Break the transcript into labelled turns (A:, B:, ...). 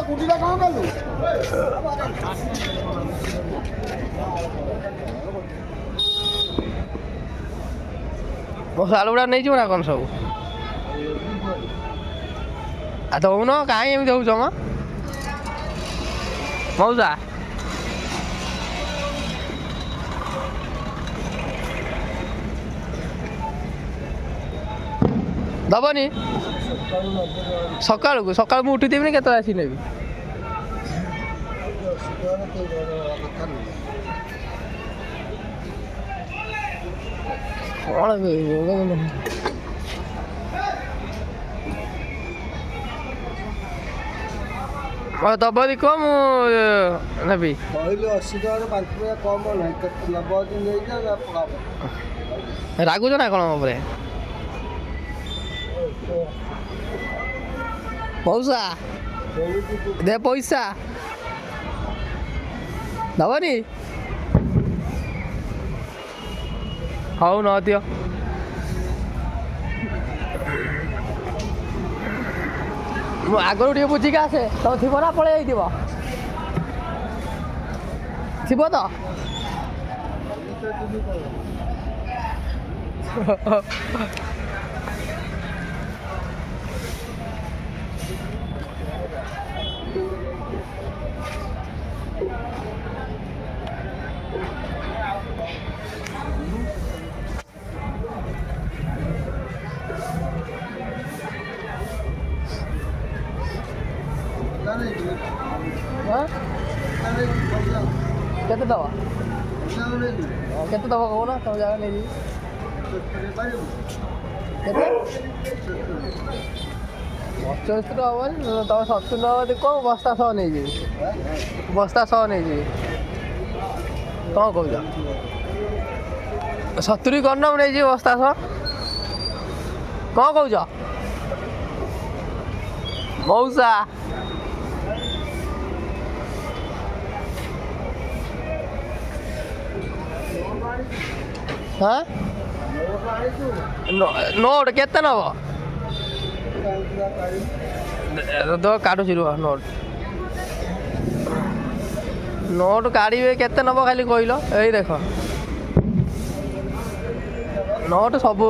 A: गुटीला कहाँ गलु
B: आलू गुड़ा नहीं ना कौन सब आ दौन कहीं एम दौच म मौजा दबनी सका सका मुझे उठीदेवी के आसी नेबी कौन दबदी कम नेबी
A: कहले 80 टका 5 रुपया कम ना
B: रागुच ना कौन मोरे मौसा दे पैसा दबनी हौ न दियो आगरू टे बुझिक आसे तुम थी ना पलि थी तो केते दवा कहना तुम जगह नहीं केते 75 टका हम तुम 70 टका कौन बस्ता सह नहीं जी बस्ता सह नहीं जी कौन कह 70 करना नहीं जी बस्ता सह कौन कौच मौसा हाँ नोट केते नब तो काटुची रुह नोट नोट काढ़े केते नब खाली कहल यही देख नोट सब